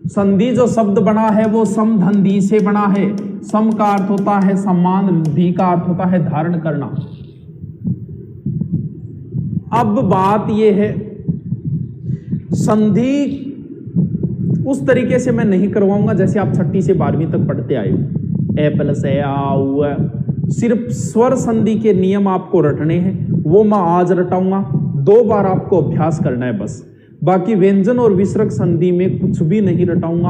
संधि जो शब्द बना है वो समधंधी से बना है। सम का अर्थ होता है सम्मान, धी का अर्थ होता है धारण करना। अब बात यह है, संधि उस तरीके से मैं नहीं करवाऊंगा जैसे आप 6ठी से 12वीं तक पढ़ते आए हो। ए प्लस ए आ उ ए। सिर्फ स्वर संधि के नियम आपको रटने हैं, वो मैं आज रटाऊंगा। 2 बार आपको अभ्यास करना है बस। बाकी व्यंजन और विसर्ग संधि में कुछ भी नहीं रटाऊंगा,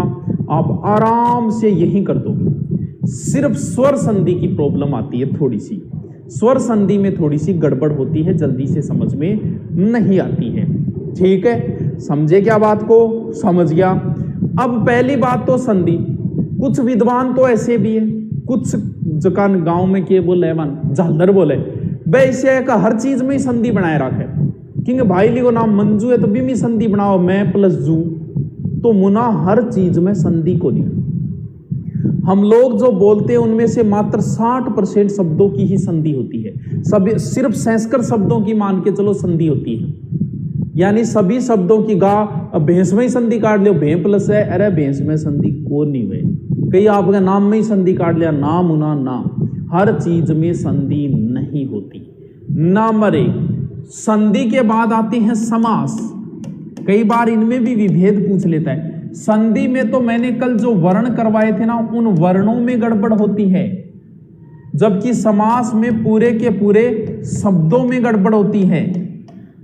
आप आराम से यही कर दोगे। सिर्फ स्वर संधि की प्रॉब्लम आती है थोड़ी सी, स्वर संधि में थोड़ी सी गड़बड़ होती है, जल्दी से समझ में नहीं आती है। ठीक है, समझे क्या बात को? समझ गया। अब पहली बात तो संधि, कुछ विद्वान तो ऐसे भी है, कुछ जकान गांव में के बोले मन झालर बोले वैसे का हर चीज में संधि बनाए रखे। किंग भाई ली को नाम मंजू है तो भी मी संधि बनाओ, मैं प्लस जू, तो मुना हर चीज में संधि को लिया। हम लोग जो बोलते हैं उनमें से मात्र 60% शब्दों की ही संधि होती है। सभी सिर्फ संस्कृत शब्दों की मान के चलो संधि होती है, यानी सभी शब्दों की गा भैंस में ही संधि काट लियो, भैं प्लस है, अरे भैंस में संधि को नहीं हुए। कई आपके नाम में ही संधि काट लिया, नाम उना नाम, हर चीज में संधि नहीं होती। ना मरे। संधि के बाद आते हैं समास। कई बार इनमें भी विभेद पूछ लेता है। संधि में तो मैंने कल जो वर्ण करवाए थे ना, उन वर्णों में गड़बड़ होती है, जबकि समास में पूरे के पूरे शब्दों में गड़बड़ होती है।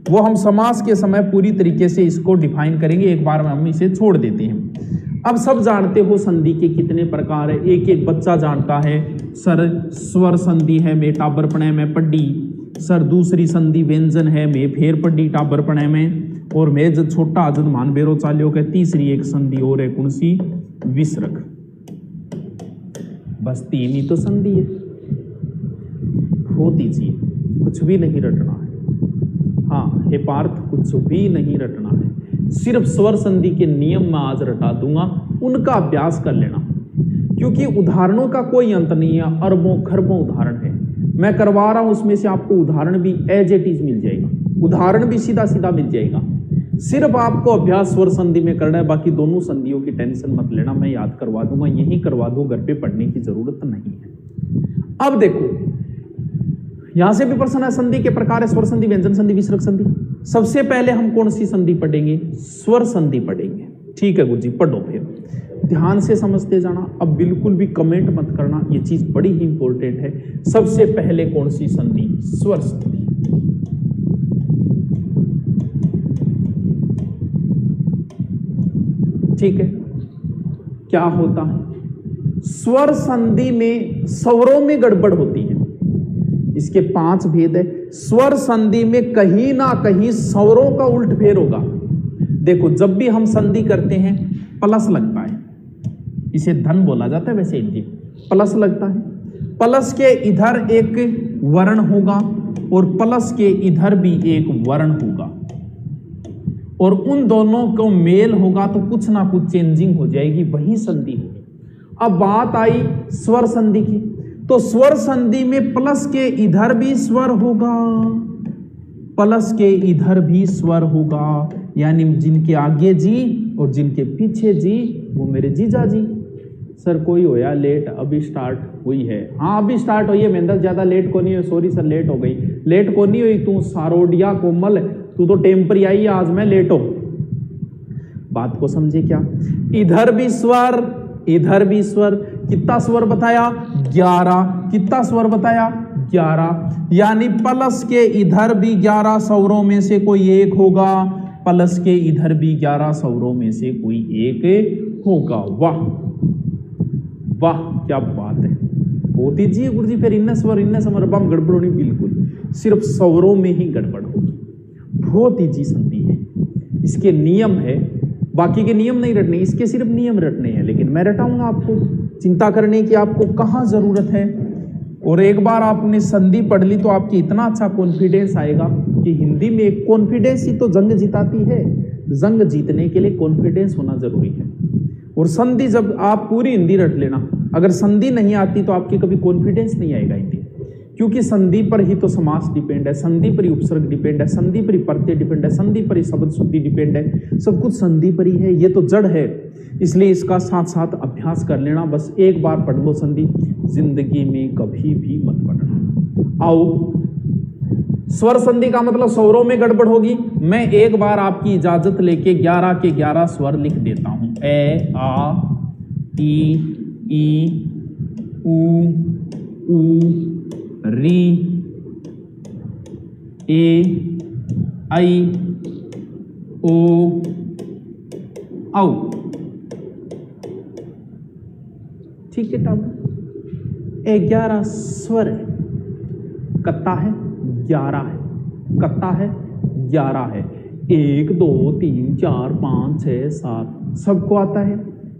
वो हम समास के समय पूरी तरीके से इसको डिफाइन करेंगे, एक बार में हम इसे छोड़ देते हैं। अब सब जानते हो संधि के कितने प्रकार है, एक एक बच्चा जानता है। सर स्वर संधि है, मैं टाबरपणे में पढ़ी। सर दूसरी संधि व्यंजन है, मैं फेर पढ़ी टाबरपणे में। और मैं जब छोटा आजद मान बेरो चालियो के तीसरी एक संधि और है कौन सी? विसर्ग। बस 3 ही तो संधि है, हो दीजिए, कुछ भी नहीं रटना है। हाँ हे पार्थ, कुछ भी नहीं रटना है, सिर्फ स्वर संधि के नियम मैं आज रटा दूंगा, उनका अभ्यास कर लेना, क्योंकि उदाहरणों का कोई अंत नहीं है, अरबों खरबों उदाहरण है। मैं करवा रहा हूं, उसमें से आपको उदाहरण भी एज इट इज मिल जाएगा, उदाहरण भी सीधा सीधा मिल जाएगा। सिर्फ आपको अभ्यास स्वर संधि में करना है, बाकी दोनों संधियों की टेंशन मत लेना, मैं याद करवा दूंगा, यही करवा दो, घर पे पढ़ने की जरूरत नहीं है। अब देखो, यहां से भी प्रश्न है, संधि के प्रकार है स्वर संधि, व्यंजन संधि, विसर्ग संधि। सबसे पहले हम कौन सी संधि पढ़ेंगे? स्वर संधि पढ़ेंगे। ठीक है गुरु जी, पढ़ो फिर, ध्यान से समझते जाना। अब बिल्कुल भी कमेंट मत करना, ये चीज बड़ी ही इंपॉर्टेंट है। सबसे पहले कौन सी संधि? स्वर संधि। ठीक है, क्या होता है? स्वर संधि में स्वरों में गड़बड़ होती है। इसके 5 भेद है। स्वर संधि में कहीं ना कहीं स्वरों का उल्ट फेर होगा। देखो, जब भी हम संधि करते हैं प्लस लगता है, इसे धन बोला जाता है वैसे हिंदी, प्लस लगता है। प्लस के इधर एक वर्ण होगा और प्लस के इधर भी एक वर्ण होगा, और उन दोनों को मेल होगा तो कुछ ना कुछ चेंजिंग हो जाएगी, वही संधि होगी। अब बात आई स्वर संधि की, तो स्वर संधि में प्लस के इधर भी स्वर होगा, प्लस के इधर भी स्वर होगा, यानी जिनके आगे जी और जिनके पीछे जी वो मेरे जीजा जी। सर कोई होया लेट, अभी स्टार्ट हुई है? हाँ अभी स्टार्ट हुई है महेंद्र, ज्यादा लेट को नहीं है। सॉरी सर लेट हो गई। लेट को नहीं हुई, तू सारोडिया कोमल, तू तो टेम्परी आई, आज मैं लेट हो। बात को समझे क्या? इधर भी स्वर, इधर भी स्वर। कितना स्वर बताया? 11। कितना स्वर बताया? 11। यानी प्लस के इधर भी 11 स्वरों में से कोई एक होगा, प्लस के इधर भी 11 स्वरों में से कोई एक होगा। वाह वाह, क्या बात है। होती जी गुरु जी, फिर इन्ने स्वर इन्ने समर बम गड़बड़ होनी, बिल्कुल सिर्फ स्वरों में ही गड़बड़ होगी। बहुत ईजी संधि है, इसके नियम है, बाकी के नियम नहीं रटने, इसके सिर्फ नियम रटने हैं, लेकिन मैं रटाऊंगा आपको। चिंता करने की आपको कहाँ जरूरत है। और एक बार आपने संधि पढ़ ली तो आपकी इतना अच्छा कॉन्फिडेंस आएगा कि हिंदी में एक कॉन्फिडेंस ही तो जंग जिताती है। जंग जीतने के लिए कॉन्फिडेंस होना जरूरी है। और संधि जब आप पूरी हिंदी रट लेना, अगर संधि नहीं आती तो आपकी कभी कॉन्फिडेंस नहीं आएगा हिंदी, क्योंकि संधि पर ही तो समास डिपेंड है, संधि पर ही उपसर्ग डिपेंड है, संधि पर ही प्रत्यय डिपेंड है, संधि पर ही शब्द शुद्धि डिपेंड है, सब कुछ संधि पर ही है, ये तो जड़ है। इसलिए इसका साथ साथ अभ्यास कर लेना, बस एक बार पढ़ लो संधि, जिंदगी में कभी भी मत पढ़ना। आओ, स्वर संधि का मतलब स्वरों में गड़बड़ होगी। मैं एक बार आपकी इजाजत लेके 11 के 11 स्वर लिख देता हूं। ए, आ, ई, उ, री, ए, आई, ओ, औ। ठीक है टाप, 11 स्वर है, कत्ता है 11 है, कत्ता है 11 है, 1 2 3 4 5 6 7 सबको आता है,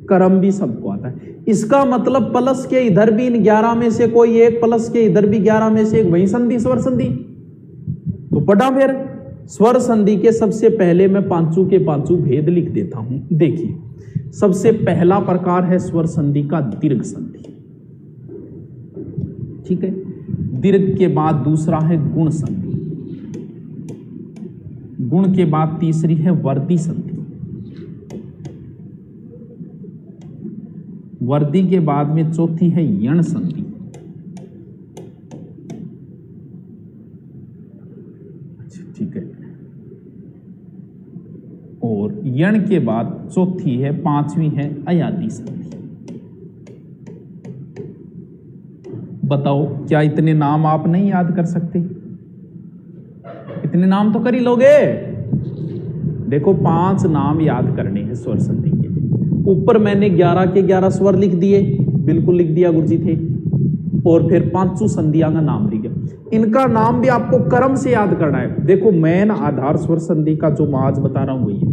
कर्म भी सबको आता है। इसका मतलब प्लस के इधर भी इन 11 में से कोई एक, प्लस के इधर भी 11 में से एक, वही संधि स्वर संधि। तो पढ़ा फिर, स्वर संधि के सबसे पहले मैं पांचों के पांचों भेद लिख देता हूं। देखिए, सबसे पहला प्रकार है स्वर संधि का दीर्घ संधि, ठीक है। दीर्घ के बाद दूसरा है गुण संधि, गुण के बाद तीसरी है वर्दी संधि, वर्दी के बाद में चौथी है यण संधि, अच्छा ठीक है, और यण के बाद चौथी है, पांचवी है अयादी संधि। बताओ, क्या इतने नाम आप नहीं याद कर सकते? इतने नाम तो कर ही लोगे। देखो, 5 नाम याद करने हैं स्वर संधि के। ऊपर मैंने 11 के 11 स्वर लिख दिए, बिल्कुल लिख दिया गुरुजी थे, और फिर 5 संधियां का नाम लिख गया। इनका नाम भी आपको क्रम से याद करना है। देखो, मेन आधार स्वर संधि का जो मैं आज बता रहा हूं वही है।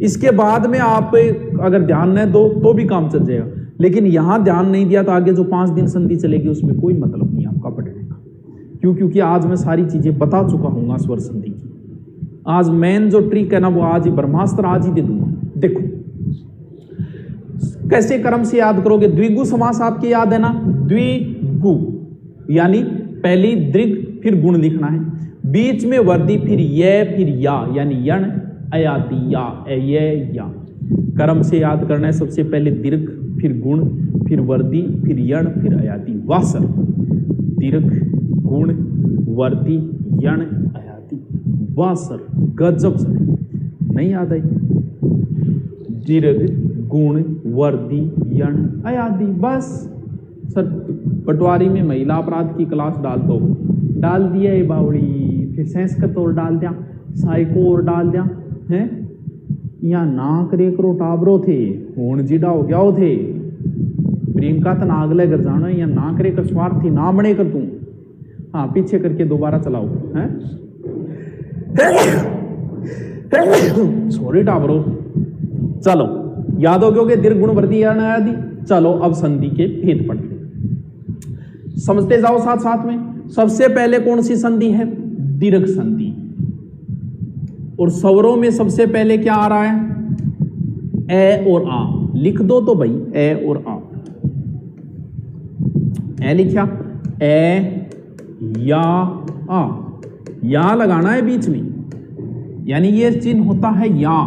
इसके बाद में आप अगर ध्यान न दो तो भी काम चल जाएगा, लेकिन यहां ध्यान नहीं दिया तो आगे जो 5 दिन संधि चलेगी उसमें कोई मतलब नहीं आपका पढ़ने का। क्यों? क्योंकि आज मैं सारी चीजें बता चुका हूँ स्वर संधि की। आज मेन जो ट्रिक है ना, वो आज ही ब्रह्मास्त्र आज ही दे दूंगा। देखो कैसे क्रम से याद करोगे। द्विगु समास आपके याद है ना, द्विगु यानी पहली दीर्घ फिर गुण लिखना है, बीच में वर्दी फिर ये फिर या यानी यण अयाति या ये या। क्रम से याद करना है, सबसे पहले दीर्घ फिर गुण फिर वर्दी फिर यण फिर अयाति। वासर, दीर्घ गुण वर्दी यण अयाति वासर। गजब से नहीं याद आई? दीर्घ गुण वर्दी यण अयादि, बस। सर पटवारी में महिला अपराध की क्लास डाल दो, डाल दिया ये बावड़ी, फिर संस्कृत और डाल दिया, साइको और डाल दिया है। यहाँ नाक रे करो टाबरो थे, होन जिडा हो गया थे। प्रियंका तो नागले कर जानो, या नाक रे कर स्वार्थी ना बने कर तू। हाँ, पीछे करके दोबारा चलाओ है। सॉरी टाबरो। चलो याद हो गया दीर्घ गुण वर्दी यण आदि। चलो अब संधि के भेद पढ़ते, समझते जाओ साथ साथ में। सबसे पहले कौन सी संधि है? दीर्घ संधि। और स्वरों में सबसे पहले क्या आ रहा है? ए और आ। लिख दो तो भाई, ए और आ। ए लिखा, ए या आ, या लगाना है बीच में, यानी ये चिन्ह होता है या।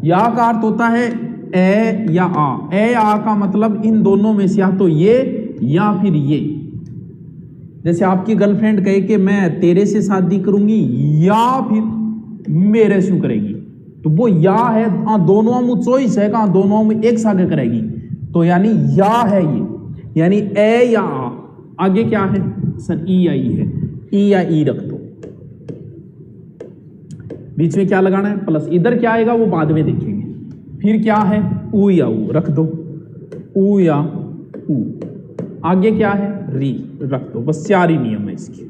या का अर्थ होता है ए या आ। ए आ का मतलब इन दोनों में से या तो ये या फिर ये। जैसे आपकी गर्लफ्रेंड कहे कि मैं तेरे से शादी करूंगी या फिर मेरे से करेगी, तो वो या है। दोनों में चॉइस है, कहा दोनों में एक साथ करेगी, तो यानी या है ये, यानी ए या आ। आगे क्या है सर? ई या ई है, ई या ई रख दो। बीच में क्या लगाना है? प्लस। इधर क्या आएगा वो बाद में देखेंगे। फिर क्या है? ऊ या ऊ रख दो, ऊ या ऊ। आगे क्या है? री रख दो। बस 4 ही नियम है इसके।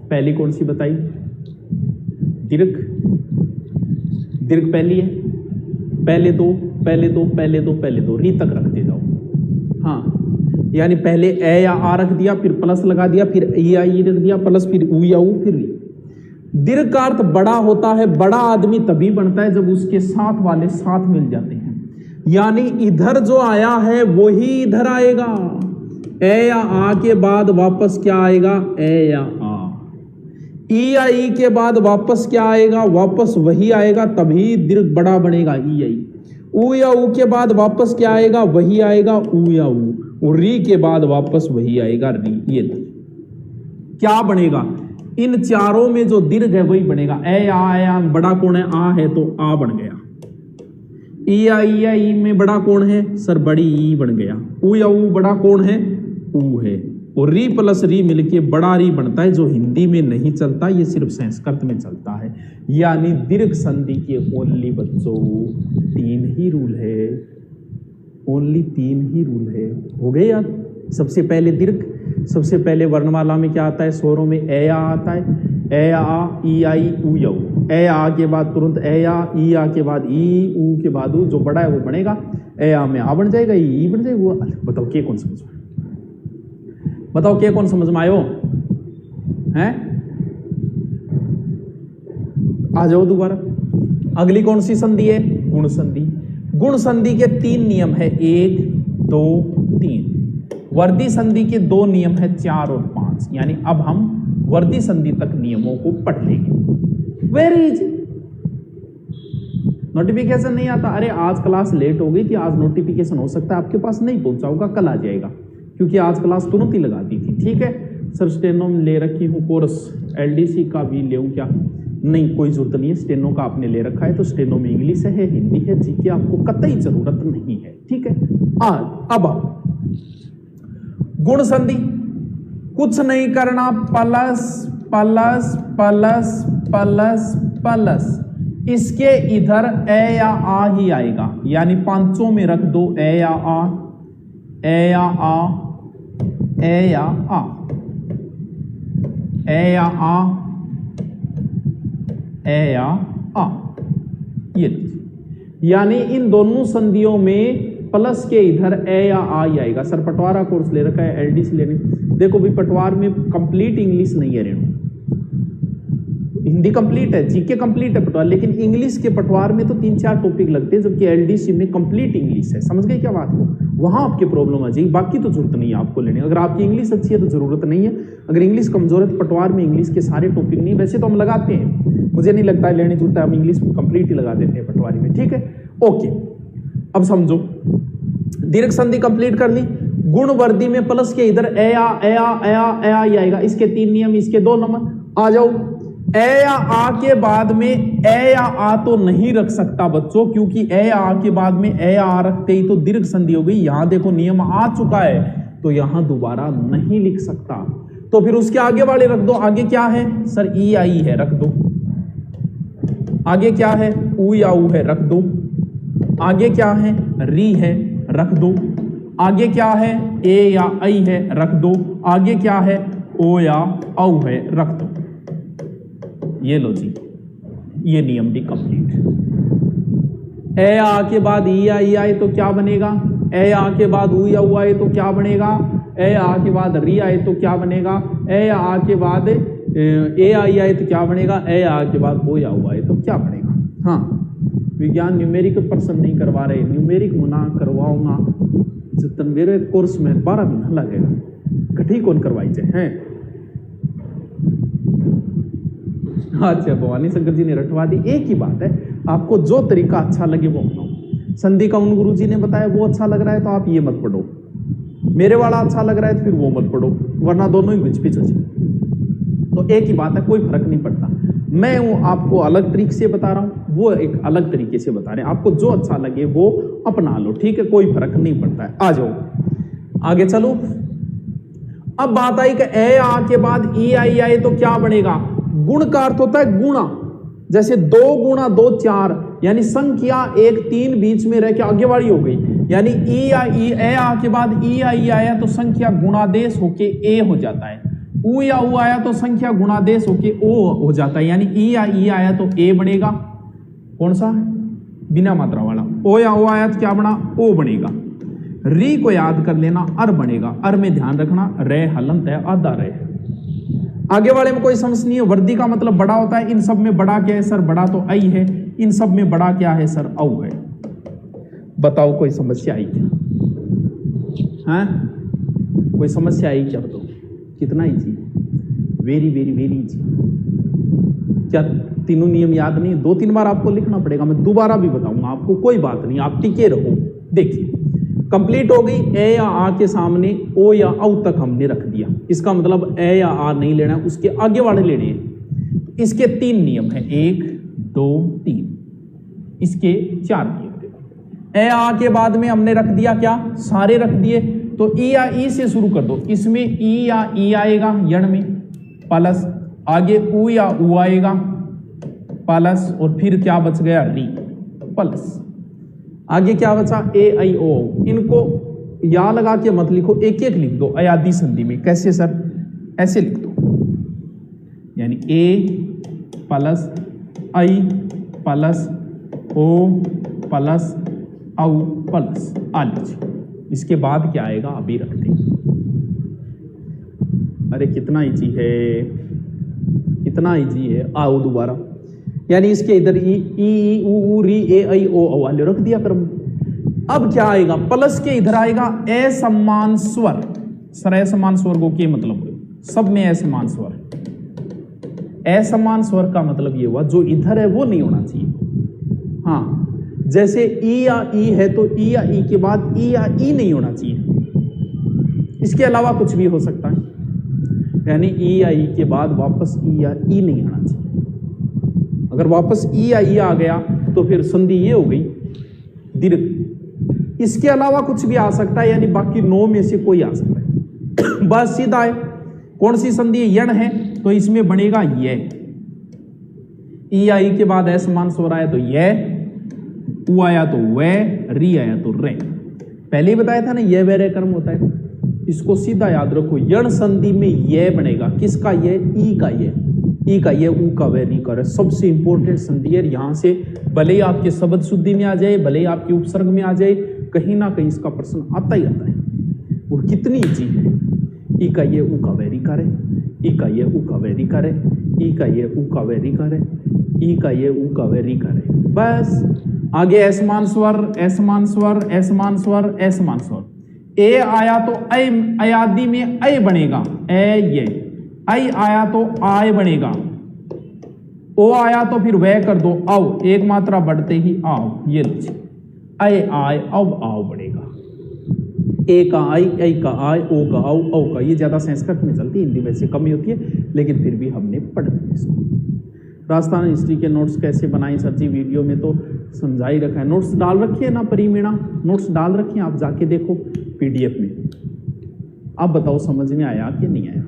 पहली कौन सी बताई? दीर्घ। दीर्घ पहली है, पहले दो पहले दो पहले दो पहले दो, री तक रखते जाओ। हाँ, यानी पहले ए या आ रख दिया, फिर प्लस लगा दिया, फिर ई या ई रख दिया, प्लस, फिर ऊ या ऊ, फिर री। दीर्घ का अर्थ बड़ा होता है। बड़ा आदमी तभी बनता है जब उसके साथ वाले साथ मिल जाते हैं, यानी इधर जो आया है वही इधर आएगा। ए या आ के बाद वापस क्या आएगा, ए या आ। ई या ई के बाद वापस क्या आएगा, वापस वही आएगा, तभी दीर्घ बड़ा बनेगा ई या ई। ऊ या ऊ के बाद वापस क्या आएगा, वही आएगा ऊ या ऊ। और री के बाद वापस वही आएगा री। ये क्या बनेगा, इन चारों में जो दीर्घ है वही बनेगा। ए आ बड़ा कौन है, आ है तो आ बन गया। ई या ई में बड़ा कौन है सर, बड़ी ई बन गया। ऊ या ऊ बड़ा कौन है, ऊ है। और री प्लस री मिलके बड़ा री बनता है, जो हिंदी में नहीं चलता, ये सिर्फ संस्कृत में चलता है। यानी दीर्घ संधि के ओनली बच्चों 3 ही रूल है, ओनली 3 ही रूल है। हो गए याद। सबसे पहले दीर्घ, सबसे पहले वर्णमाला में क्या आता है, स्वरों में ए आ आता है, ए आ ई आई ऊ या ऊ। ए आ के बाद तुरंत ए आ, ई आ के बाद ई, ऊ के बाद ऊ, जो बड़ा है वो बनेगा। ए आ में आ बन जाएगा, ई बन जाएगा। वो बताओ के कौन समझ में, बताओ के कौन समझ में आयो हैं, आ जाओ दोबारा। अगली कौन सी संधि है, गुण संधि। गुण संधि के 3 नियम है, 1 2 3। वर्दी संधि के 2 नियम है, 4 और 5। यानी अब हम वर्दी संधि तक नियमों को पढ़ लेंगे। Very easy. नोटिफिकेशन नहीं आता, अरे आज क्लास लेट हो गई थी, आज नोटिफिकेशन हो सकता है आपके पास नहीं पहुंचा होगा, कल आ जाएगा, क्योंकि आज क्लास तुरंत ही लगा दी थी। ठीक है सर, स्टेनो में ले रखी हूँ कोर्स, एलडीसी का भी ले क्या, नहीं कोई जरूरत नहीं है। स्टेनो का आपने ले रखा है तो स्टेनो में इंग्लिश है, हिंदी है, जीके आपको कतई जरूरत नहीं है। ठीक है, अब गुण संधि कुछ नहीं करना, plus plus plus plus plus, इसके इधर ए या आ ही आएगा। यानी 5 में रख दो, ए या आ, ए या आ, ए या आ, ए या आ, ए या आ। ये यानी इन दोनों संधियों में प्लस के इधर ए या आ ही आएगा। सर पटवारा कोर्स ले रखा है, एलडीसी लेने, देखो भी पटवार में कंप्लीट इंग्लिश नहीं है रेणु, हिंदी कंप्लीट है, जीके कंप्लीट है पटवार, लेकिन इंग्लिश के पटवार में तो 3-4 टॉपिक लगते हैं, जबकि एलडीसी में कंप्लीट इंग्लिश है। समझ गए क्या बात को, वहां आपकी प्रॉब्लम आ जाएगी। बाकी तो जरूरत नहीं है आपको लेने, अगर आपकी इंग्लिश अच्छी है तो जरूरत नहीं है, अगर इंग्लिश कमजोर है तो पटवार में इंग्लिश के सारे टॉपिक नहीं, वैसे तो हम लगाते हैं, मुझे नहीं लगता है लेने जरूरत है, हम इंग्लिश कंप्लीट ही लगा देते हैं पटवारी में। ठीक है, ओके। अब समझो, दीर्घ संधि कंप्लीट कर ली। गुण वर्दी में प्लस के इधर ए आ, ए आ, ए आ, ए आ ही आएगा। इसके 3 नियम, इसके 2 नंबर। आ जाओ, ए या आ के बाद में ए या आ तो नहीं रख सकता बच्चों, क्योंकि ए या आ के बाद में ए या आ रखते ही तो दीर्घ संधि हो गई। यहां देखो नियम आ चुका है, तो यहां दोबारा नहीं लिख सकता, तो फिर उसके आगे वाले रख दो। आगे क्या है सर, ई आई है, रख दो। आगे क्या है, ऊ या ऊ है, रख दो। आगे क्या है, री है, रख दो। आगे क्या है, ए या आई है, रख दो। आगे क्या है, ओ या औ है, रख दो। ये लो जी, ये नियम भी कंप्लीट। ए आ के बाद ई या ई आए तो क्या बनेगा, ए आ के बाद ऊ या ऊ आए तो क्या बनेगा, ए आ के बाद री आए तो क्या बनेगा, ए आ के बाद ए आई आए तो क्या बनेगा, ए आ के बाद ओ या ऊ आए तो क्या बनेगा। हाँ, विज्ञान न्यूमेरिक पर्सन नहीं करवा रहे, न्यूमेरिक मुना करवाऊंगा, जितन मेरे कोर्स में 12 महीना लगेगा, कठी कौन करवाई जाए हैं। अच्छा, भवानी शंकर जी ने रटवा दी। एक ही बात है, आपको जो तरीका अच्छा लगे वो अपनाओ। संधि का उन गुरु जी ने बताया वो अच्छा लग रहा है तो आप ये मत पढ़ो, मेरे वाला अच्छा लग रहा है तो फिर वो मत पढ़ो, वरना दोनों ही घिच पिच हो जाए। तो एक ही बात है, कोई फर्क नहीं पड़ता। मैं वो आपको अलग तरीके से बता रहा हूं, वो एक अलग तरीके से बता रहे हैं, आपको जो अच्छा लगे वो अपना लो। ठीक है, कोई फर्क नहीं पड़ता है। आ जाओ आगे चलो। अब बात आई कि ए आ के बाद ई आई आए तो क्या बनेगा। गुण का अर्थ होता है गुणा, जैसे 2 गुणा 2 4, यानी संख्या 1 3 बीच में रह के आगे वाली हो गई। यानी ई ए आ के बाद ई आई आया तो संख्या गुणादेश होके ए हो जाता है। ऊ या ऊ आया तो संख्या गुणादेश होके ओ हो जाता है, यानी ई या ई आया तो ए बनेगा, कौन सा, बिना मात्रा वाला। ओ या ओ आया तो क्या बना, ओ बनेगा। री को याद कर लेना, अर बनेगा। अर में ध्यान रखना, रे हलंत है, आधा रे। आगे वाले में कोई समझ नहीं है। वर्दी का मतलब बड़ा होता है, इन सब में बड़ा क्या है सर, बड़ा तो आई है। इन सब में बड़ा क्या है सर, औ है। बताओ कोई समस्या आई क्या, हाँ? कोई समस्या आई क्या बताओ? कितना easy, very very very easy. क्या तीनों नियम याद नहीं? 2-3 बार आपको लिखना पड़ेगा, मैं दोबारा भी बताऊंगा आपको, कोई बात नहीं, आप टिके रहो। देखिए कंप्लीट हो गई। ए या आ के सामने ओ या औ तक हमने रख दिया, इसका मतलब ए या आ नहीं लेना, उसके आगे वाले लेने हैं। इसके 3 नियम हैं, 1 2 3, इसके 4 नियम। ए आ के बाद में हमने रख दिया क्या? सारे रख दिए। तो ई या ई से शुरू कर दो, इसमें ई या ई आएगा यण में, प्लस आगे ऊ या ऊ आएगा प्लस, और फिर क्या बच गया? री प्लस। आगे क्या बचा? ए आई ओ। इनको या लगा के मत लिखो, एक एक लिख दो अयादी संधि में। कैसे सर? ऐसे लिख दो, यानी ए प्लस आई प्लस ओ प्लस औ प्लस आ लीजिए। इसके बाद क्या आएगा? अभी रखते हैं। अरे कितना इजी है, कितना इजी है। आओ दोबारा, यानी इसके इधर ई ई ऊ री ए आई ओ वाले रख दिया क्रम। अब क्या आएगा? प्लस के इधर आएगा असमान स्वर। सर असमान स्वर को क्या मतलब? सब में असमान स्वर। असमान स्वर का मतलब ये हुआ जो इधर है वो नहीं होना चाहिए। हाँ, जैसे ई या ई है तो ई या ई के बाद ई या ई नहीं होना चाहिए, इसके अलावा कुछ भी हो सकता है, यानी ई या ई के बाद वापस ई या ई नहीं आना चाहिए। अगर वापस ई या ई आ गया तो फिर संधि ये हो गई दीर्घ। इसके अलावा कुछ भी आ सकता है, यानी बाकी 9 में से कोई आ सकता है। बस सीधा है। कौन सी संधि? यण है, तो इसमें बनेगा ये। ई या ई के बाद असमान स्वर आया तो ये, उ आया तो वे, री आया तो रे। पहले ही बताया था ना, ये वे रे कर्म होता है। इसको सीधा याद रखो, यण संधि में ये बनेगा। किसका ये? ई का ये। ई का ये, ऊ का वे, री का रे। सबसे इंपॉर्टेंट संधि है। यहां से भले ही आपके शब्द शुद्धि में आ जाए, भले ही आपके उपसर्ग में आ जाए, कहीं ना कहीं इसका प्रश्न आता ही आता है। और कितनी इजी है। ई का ये, ऊ का वे, री का रे। ई का ये, ऊ का वे, री का रे। ई का ये, ऊ का वे, री का रे। ई का ये, ऊ का वे, री का रे। बस आगे असमान स्वर, असमान स्वर, असमान स्वर, असमान स्वर। ए आया तो ऐ, अयादी में ऐ बनेगा, ए ये। ऐ आया तो आय बनेगा। ओ आया तो फिर वह कर दो, आओ। एक मात्रा बढ़ते ही आओ, ये लीजिए। ऐ आय, अब आओ बनेगा। ए का आई, ऐ का आय, ओ का आओ, औ का। ये ज्यादा संस्कृत में चलती है, हिंदी वैसे कम ही होती है, लेकिन फिर भी हमने पढ़ लिया इसको। राजस्थान हिस्ट्री के नोट्स कैसे बनाई सर जी? वीडियो में तो समझा ही रखा है। नोट्स डाल रखिए ना, परिमीणा नोट्स डाल रखिए, आप जाके देखो पीडीएफ में। आप बताओ समझ में आया कि नहीं आया?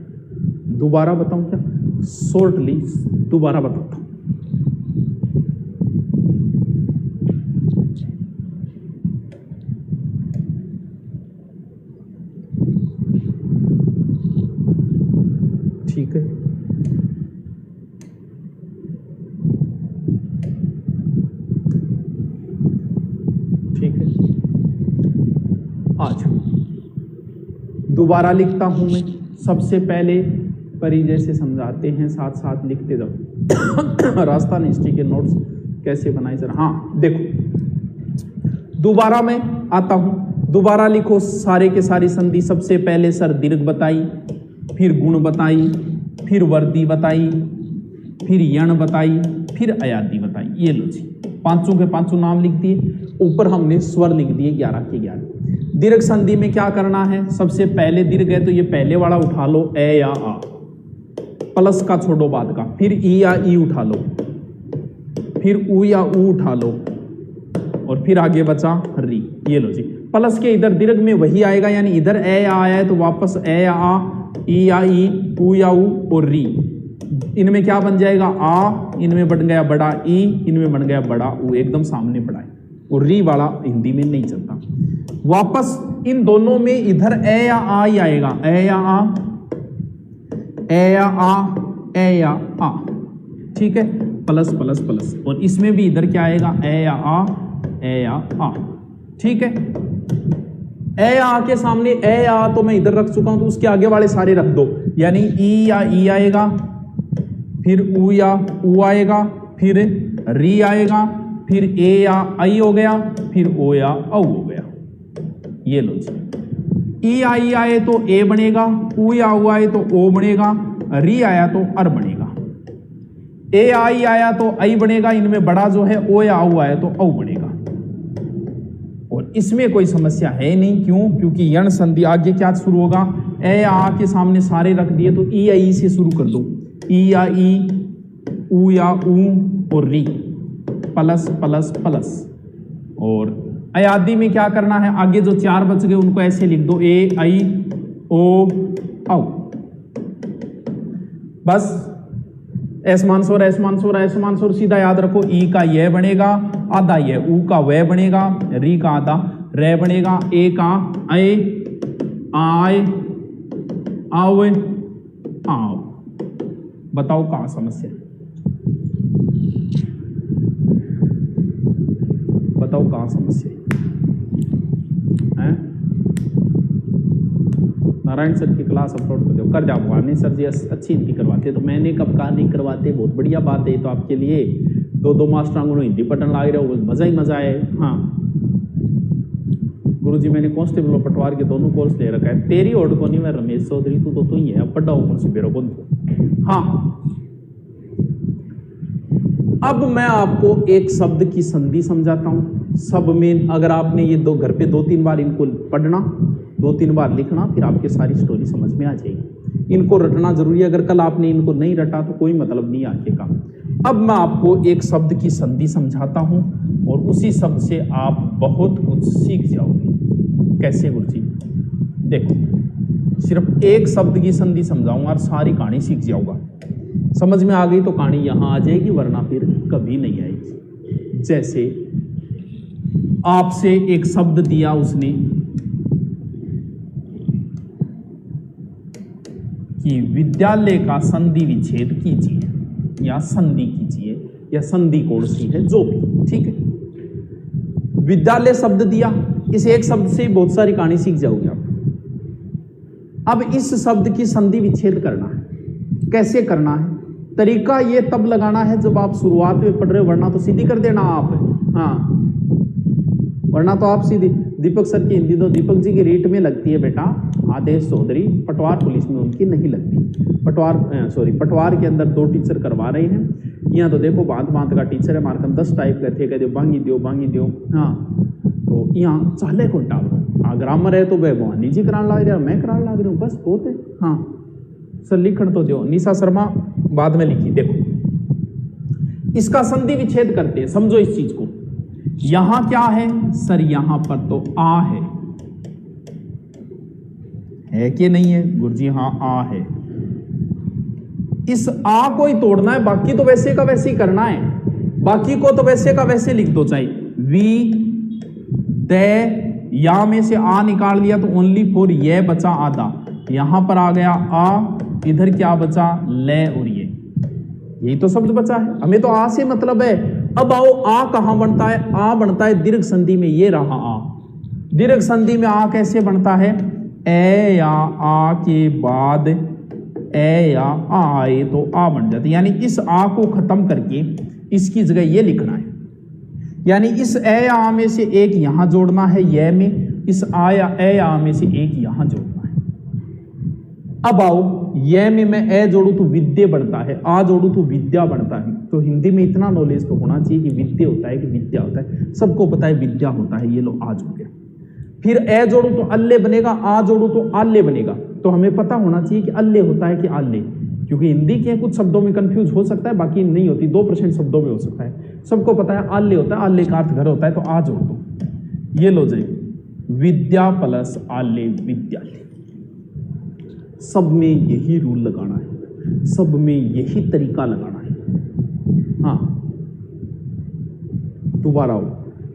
दोबारा बताऊं क्या? शॉर्टली दोबारा बताता हूं। ठीक है, दोबारा लिखता हूं मैं। सबसे पहले परी जैसे समझाते हैं, साथ साथ लिखते जाओ। राजस्थान हिस्ट्री के नोट्स कैसे बनाए सर? हाँ देखो, दोबारा मैं आता हूं। दोबारा लिखो सारे के सारी संधि। सबसे पहले सर दीर्घ बताई, फिर गुण बताई, फिर वर्दी बताई, फिर यण बताई, फिर अयादी बताई। ये लो जी, पांचों के पांचों नाम लिख दिए। ऊपर हमने स्वर लिख दिए 11 के 11। दीर्घ संधि में क्या करना है? सबसे पहले दीर्घ है तो ये पहले वाला उठा लो, ए या आ, प्लस का छोड़ो बाद का। फिर ई या ई उठा लो, फिर ऊ या ऊ उठा लो, और फिर आगे बचा री। ये लो जी, प्लस के इधर दीर्घ में वही आएगा, यानी इधर ए या आया है तो वापस ए या आ, ई या ई, ऊ या ऊ और री। इनमें क्या बन जाएगा? आ, इनमें बन गया बड़ा ई, इनमें बन गया बड़ा ऊ, एकदम सामने पड़ा है। और री वाला हिंदी में नहीं चलता। वापस इन दोनों में इधर ए या आ ही आएगा, ए या आ, ए या आ, ए या आ। ठीक है, प्लस प्लस प्लस। और इसमें भी इधर क्या आएगा? ए या आ, ए या आ। ठीक है, ए या आ के सामने ए या आ तो मैं इधर रख चुका हूं, तो उसके आगे वाले सारे रख दो, यानी ई या ई आएगा, फिर ऊ या ऊ आएगा, फिर री आएगा, फिर ए या आई हो गया, फिर ओ या औ हो गया। ये लो जी, ई आई आए तो ए बनेगा, ऊ या ऊ आए तो ओ बनेगा, री आया तो अर बनेगा। ए आई आया तो आई बनेगा, इनमें बड़ा जो है ओ या ऊ आया तो औ बनेगा। और इसमें कोई समस्या है नहीं, क्यों? क्योंकि यण संधि आगे क्या शुरू होगा, ए या आ के सामने सारे रख दिए तो ई या ई से शुरू कर दो, ई या ई, ऊ या ऊ और री, प्लस प्लस प्लस। और अयादी में क्या करना है, आगे जो चार बच गए उनको ऐसे लिख दो, ए आई ओ औ। बस ऐसमानसोर ऐसमानसोर ऐसमानसोर सीधा याद रखो, ई का ये बनेगा आधा, ये ऊ का वह बनेगा, री का आधा रे बनेगा, ए का ए आए आओ आओ। बताओ कहां समस्या, बताओ कहां समस्या है? नारायण सर की क्लास अपलोड कर दो, कर जाऊंगा। नहीं सर जी अच्छी हिंदी करवाते, तो मैंने कब कहा नहीं करवाते, बहुत बढ़िया बात है। तो आपके लिए दो मास्टर को हिंदी पढ़ने लग रहे हो, मजा ही मजा है। हाँ गुरुजी मैंने कांस्टेबल और पटवार के दोनों कोर्स ले रखा है। तेरी ओर को नहीं, मैं रमेश चौधरी, तू तो ही है, अब पढ़ा हो से बेरो को। हाँ अब मैं आपको एक शब्द की संधि समझाता हूं। सब में अगर आपने ये दो घर पे 2-3 बार इनको पढ़ना, 2-3 बार लिखना, फिर आपके सारी स्टोरी समझ में आ जाएगी। इनको रटना जरूरी है, अगर कल आपने इनको नहीं रटा तो कोई मतलब नहीं आगे का। अब मैं आपको एक शब्द की संधि समझाता हूं और उसी शब्द से आप बहुत कुछ सीख जाओगे। कैसे गुरुजी? देखो सिर्फ एक शब्द की संधि समझाऊंगा और सारी कहानी सीख जाऊंगा। समझ में आ गई तो कहानी यहां आ जाएगी, वरना फिर कभी नहीं आएगी। जैसे आपसे एक शब्द दिया उसने कि विद्यालय का संधि विच्छेद कीजिए या संधि कीजिए या संधि कौन सी है जो भी, ठीक है। विद्यालय शब्द दिया, इस एक शब्द से बहुत सारी कहानी सीख जाओगे आप। अब इस शब्द की संधि विच्छेद करना है। कैसे करना है? तरीका ये तब लगाना है जब आप शुरुआत में पढ़ रहे हो, वरना तो सीधी कर देना आप। हाँ वरना तो आप सीधी, दीपक सर की हिंदी तो दीपक जी की रीट में लगती है बेटा, आदेश चौधरी, पटवार पुलिस में उनकी नहीं लगती। पटवार के अंदर 2 टीचर करवा रहे हैं। यहाँ तो देखो बांध बांध का टीचर है, मार्कन 10 टाइप का थे, कहते बांगी दियो। हाँ तो यहाँ चाले को डालो। ग्रामर है तो वह मोहनी जी कराने लग रहा, मैं कराने लग रहा हूँ, बस होते। हाँ सर लिखण तो दो, निशा शर्मा बाद में लिखी। देखो इसका संधि विच्छेद करते हैं, समझो इस चीज को। यहां क्या है सर? यहां पर तो आ है कि नहीं है गुरुजी? हाँ आ है। इस आ को ही तोड़ना है, बाकी तो वैसे का वैसे ही करना है। बाकी को तो वैसे का वैसे लिख दो, चाहे वी दे या में से आ निकाल लिया तो ओनली फॉर ये बचा आधा, यहां पर आ गया आ, इधर क्या बचा ले और ये, यही तो शब्द बचा है। हमें तो आ से मतलब है। अब आओ आ कहां बनता है? आ बनता है दीर्घ संधि में, ये रहा आ। दीर्घ संधि में आ कैसे बनता है? ए या आ के बाद ए या आ आए तो आ बन जाती है। यानी इस आ को खत्म करके इसकी जगह ये लिखना है। यानी इस ए या आ में से एक यहां जोड़ना है ये में, इस आ या ए या आ में से एक यहां जोड़ना है। अब आओ ये में मैं ए जोड़ू तो विद्या बनता है, आ जोड़ू तो विद्या बनता है। तो हिंदी में इतना नॉलेज तो होना चाहिए कि विद्या होता है कि विद्या होता है, सबको पता है विद्या होता है। ये लो आ जोड़ गया। फिर ए जोड़ू तो अल्ले बनेगा, आ जोड़ू तो आल्ले बनेगा। तो हमें पता होना चाहिए कि अल्ले होता है कि आल्ले, क्योंकि हिंदी के कुछ शब्दों में कंफ्यूज हो सकता है, बाकी नहीं होती। 2% शब्दों में हो सकता है। सबको पता है आल्ले होता है, आल्ले का अर्थ घर होता है, तो आ जोड़ दो। ये लो जी विद्या प्लस आल्ले विद्यालय। सब में यही रूल लगाना है, सब में यही तरीका लगाना है। हाँ दोबारा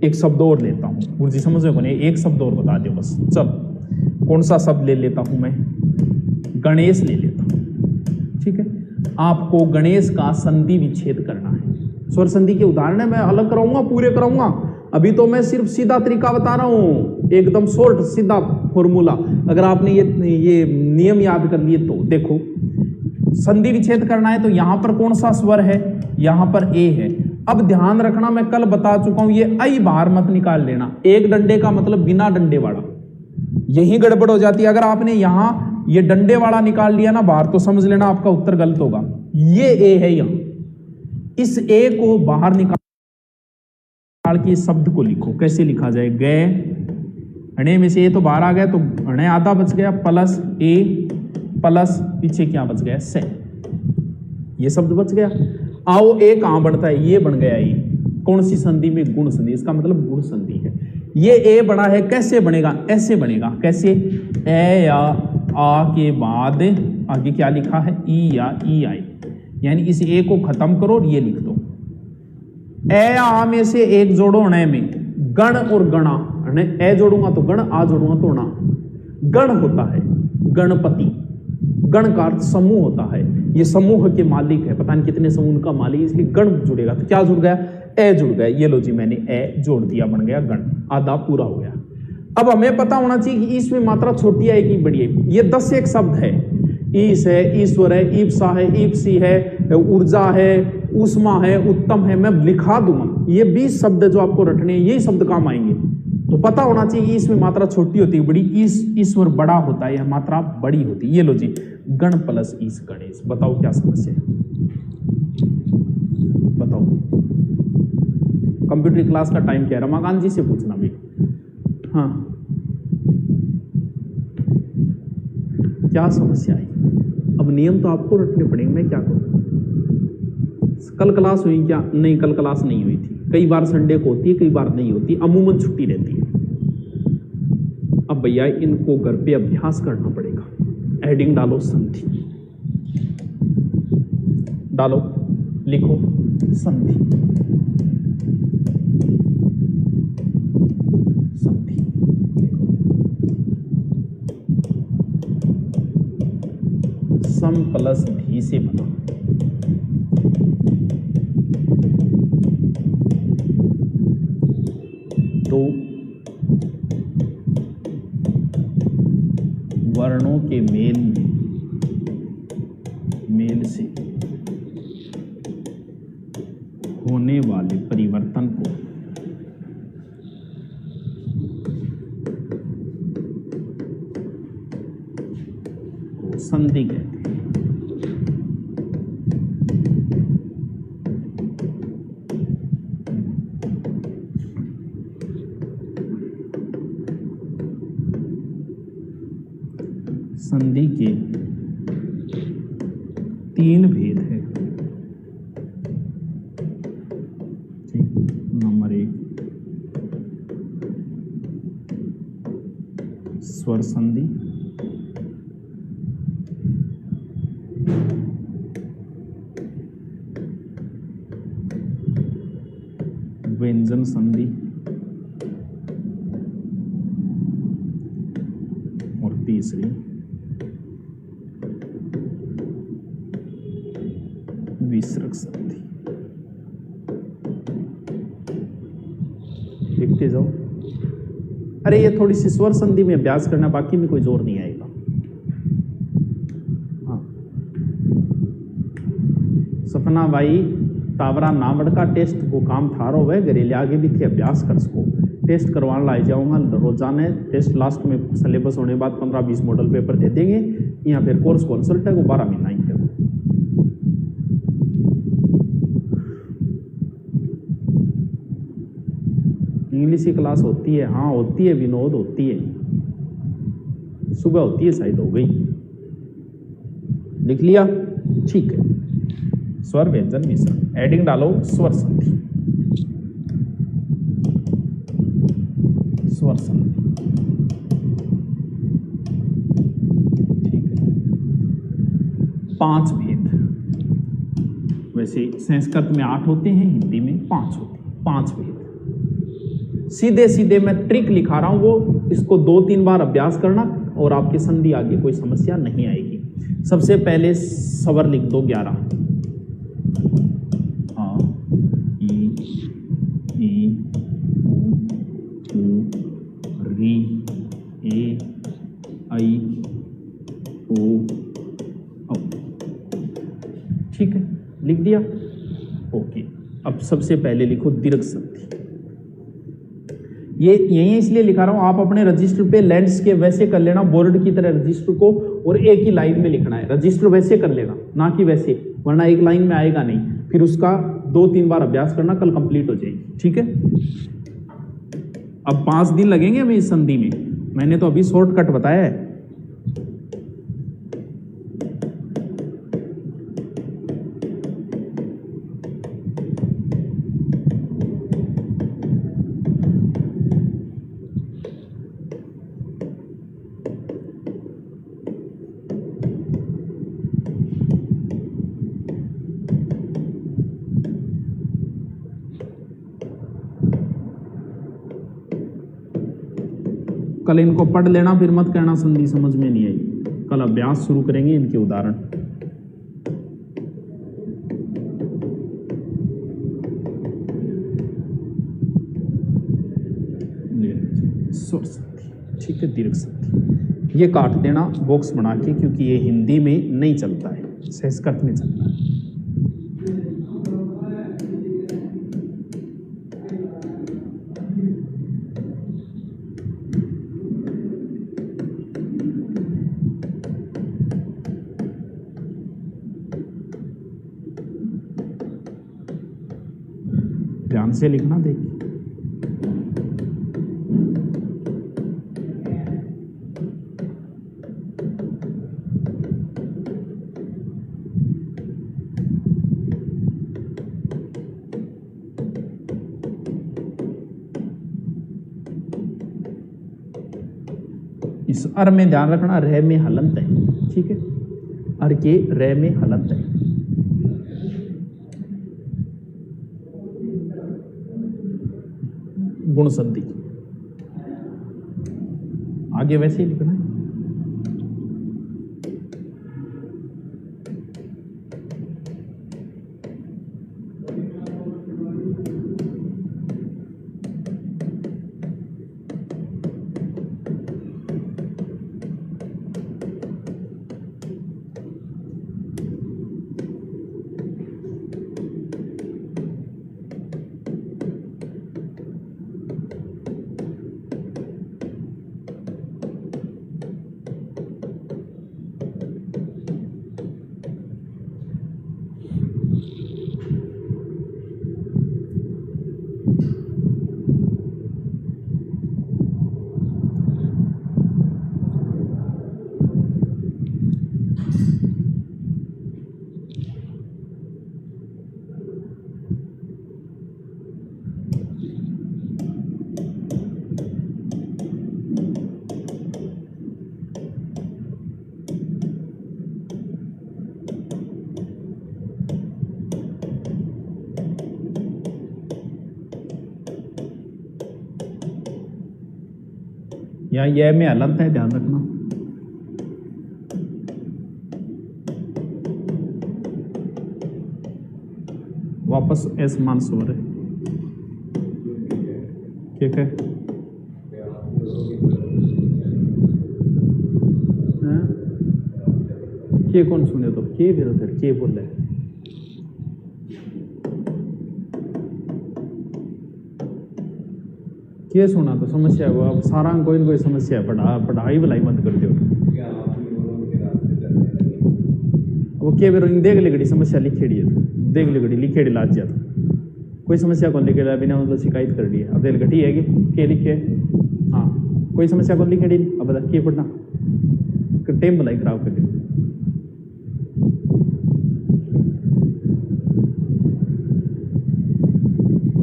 एक शब्द और लेता हूं, गुरुजी समझ रहे हो नहीं? एक शब्द और बता दो बस। चल कौन सा शब्द ले लेता हूं मैं? गणेश ले लेता हूं, ठीक है। आपको गणेश का संधि विच्छेद करना है। स्वर संधि के उदाहरण मैं अलग कराऊंगा, पूरे कराऊंगा। अभी तो मैं सिर्फ सीधा तरीका बता रहा हूं, एकदम शॉर्ट सीधा फॉर्मूला। अगर आपने ये नियम याद कर लिए तो देखो, संधि विच्छेद करना है तो यहां पर कौन सा स्वर है? यहां पर ए है। अब ध्यान रखना, मैं कल बता चुका हूं, ये आई बाहर मत निकाल लेना। एक डंडे का मतलब बिना डंडे वाला, यही गड़बड़ हो जाती है। अगर आपने यहां ये डंडे वाला निकाल लिया ना बाहर, तो समझ लेना आपका उत्तर गलत होगा। ये ए है, यहां इस ए को बाहर निकाल के शब्द को लिखो। कैसे लिखा जाए? गए, अणे में से ए तो बाहर आ गया, तो अणे आधा बच गया, प्लस ए प्लस पीछे क्या बच गया? से। ये शब्द बच गया। आओ ए कहां बनता है? ये बन गया। ये कौन सी संधि में? गुण संधि। इसका मतलब गुण संधि है। ये ए बना है, कैसे बनेगा? ऐसे बनेगा। कैसे? ए या आ के बाद आगे क्या लिखा है? ई या ई आई, यानी इस ए को खत्म करो और ये लिख दो। ए या आ में से एक जोड़ो अणे में, गण और गणा। ए जोड़ूंगा तो गण, आ जोड़ूंगा तो णा। गण होता है गणपति, गण का अर्थ समूह होता है। ये समूह के मालिक है, पता नहीं कितने समूह का मालिक, इसलिए गण जुड़ेगा। तो क्या जुड़ गया? ए जुड़ गया। ये लो जी, मैंने ए जोड़ दिया, बन गया गण। आधा पूरा हो गया। अब हमें पता होना चाहिए कि इसमें मात्रा छोटी है कि बड़ी है। ये 10 एक शब्द है। ईश है, ईश्वर है, ईप्सा है, ईप्सी है, ऊर्जा है, उष्मा है, उत्तम है। मैं लिखा दूंगा। ये 20 शब्द जो आपको रटने, यही शब्द काम आएंगे। तो पता होना चाहिए इसमें मात्रा छोटी होती है, बड़ी। ईश्वर बड़ा होता है, यह मात्रा बड़ी होती है। ये लो जी, गण प्लस ईश गणेश। बताओ क्या समस्या है? बताओ। कंप्यूटर क्लास का टाइम क्या है? रमाकांत जी से पूछना भी। हाँ, क्या समस्या आई? अब नियम तो आपको रटने पड़ेंगे, मैं क्या करूं? कल क्लास हुई क्या? नहीं, कल क्लास नहीं हुई थी। कई बार संडे को होती है, कई बार नहीं होती, अमूमन छुट्टी रहती है। अब भैया इनको घर पे अभ्यास करना पड़ेगा। एडिंग डालो, संधि डालो, लिखो संधि, संधि सम प्लस भी से बना। तो वर्णों के मेल से होने वाले परिवर्तन को संधि कहते हैं। संधि के 3 भेद है। नंबर 1 स्वर संधि, व्यंजन संधि और तीसरी विसर्ग संधि। लिखते जाओ। अरे ये थोड़ी सी स्वर संधि में अभ्यास करना, बाकी में कोई जोर नहीं आएगा। हाँ, सपना भाई तावरा नामड़ का टेस्ट वो काम थारो वह घरेले आगे भी थे अभ्यास कर सको। टेस्ट करवाने लाई जाऊंगा रोजाना। टेस्ट लास्ट में सिलेबस होने बाद 15-20 मॉडल पेपर दे देंगे। यहाँ फिर कोर्स कंसल्ट है वो 12 महीना ही है। इंग्लिश की क्लास होती है? हाँ होती है विनोद, होती है, सुबह होती है, शायद हो गई। लिख लिया? ठीक है। स्वर व्यंजन विसर्ग, एडिंग डालो स्वर संधि, स्वर संधि। ठीक है। 5 भेद। वैसे संस्कृत में 8 होते हैं, हिंदी में 5 होते हैं। 5 भेद। सीधे सीधे मैं ट्रिक लिखा रहा हूं, वो इसको 2-3 बार अभ्यास करना और आपकी संधि आगे कोई समस्या नहीं आएगी। सबसे पहले स्वर लिख दो 11। आ, ई, उ, री, ए, आई, ओ, औ। ठीक है, लिख दिया? ओके। अब सबसे पहले लिखो दीर्घ संधि। ये यही इसलिए लिखा रहा हूं, आप अपने रजिस्टर पे लैंडस्केप वैसे कर लेना बोर्ड की तरह रजिस्टर को, और एक ही लाइन में लिखना है रजिस्टर, वैसे कर लेना ना कि वैसे, वरना एक लाइन में आएगा नहीं। फिर उसका 2-3 बार अभ्यास करना, कल कंप्लीट हो जाएगी। ठीक है, अब 5 दिन लगेंगे हमें इस संधि में, मैंने तो अभी शॉर्टकट बताया है। कल इनको पढ़ लेना, फिर मत कहना संधि समझ में नहीं आई। कल अभ्यास शुरू करेंगे इनके उदाहरण। स्वर संधि, ठीक है, दीर्घ संधि ये काट देना बॉक्स बना के, क्योंकि ये हिंदी में नहीं चलता है, संस्कृत में चलता है। ध्यान से लिखना, देखिए इस अर में ध्यान रखना, रह में हलंत है। ठीक है, अर के रह में हलंत है। गुण संधि आगे वैसे ही लिखना है। यहाँ यह में हलंत है, ध्यान रखना। वापस एस मान स्वर है, ठीक है। के कौन सुने तो के फिर उधर के बोल रहे, के सुना तो समस्या है। वो अब सारा कोई ना कोई समस्या है, पढ़ाई भलाई मत कर दो। वो के बेरो देख लिखड़ी समस्या लिखेड़ी है, देख लिखड़ी लिखेड़ी लाज जाता, कोई समस्या कौन लिखेड़ा बिना मतलब शिकायत कर दी है। अब देख घटी है कि के लिखे, हाँ कोई समस्या कौन लिखेड़ी। अब बता के पढ़ना टेम भलाई खराब कर दी।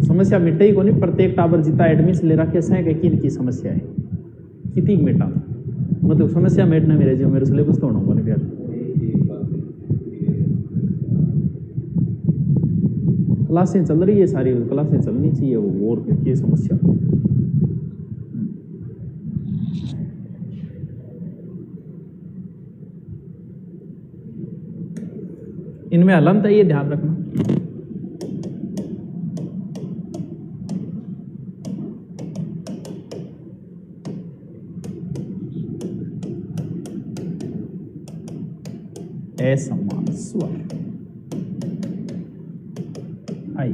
समस्या मिटे ही को नहीं, प्रत्येक टावर जितना एडमिशन ले रखे है कि इनकी समस्या है कितनी मिटा, मतलब समस्या मिटना मेरे जो मेरे सिलेबस तो होना बोले यार। क्लासें चल रही है सारी, क्लासें चलनी चाहिए वो, और क्या समस्या। इनमें हलंत है, ये ध्यान रखना। असमान स्वर आई,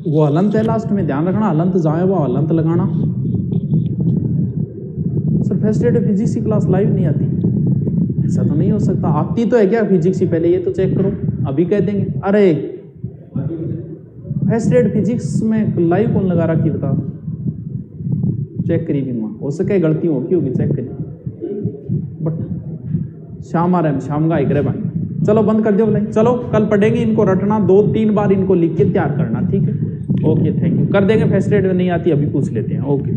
वो हलंत है लास्ट में, ध्यान रखना, हलंत जहाँ है वो हलंत लगाना। सर फर्स्ट ईयर फिजिक्स की क्लास लाइव नहीं आती, ऐसा तो नहीं हो सकता। आती तो है क्या फिजिक्स की, पहले ये तो चेक करो, अभी कह देंगे। अरे फर्स्ट ईयर फिजिक्स में लाइव कौन लगा रखी बता, चेक करी भी माँ, हो सके गलती होगी चेक करी, बट शाम आ रहे हैं, शाम का एक भाई। चलो बंद कर दो भाई, चलो कल पढ़ेंगे, इनको रटना 2-3 बार, इनको लिख के तैयार करना, ठीक है। ओके थैंक यू, कर देंगे। फर्स्ट एड नहीं आती अभी पूछ लेते हैं। ओके।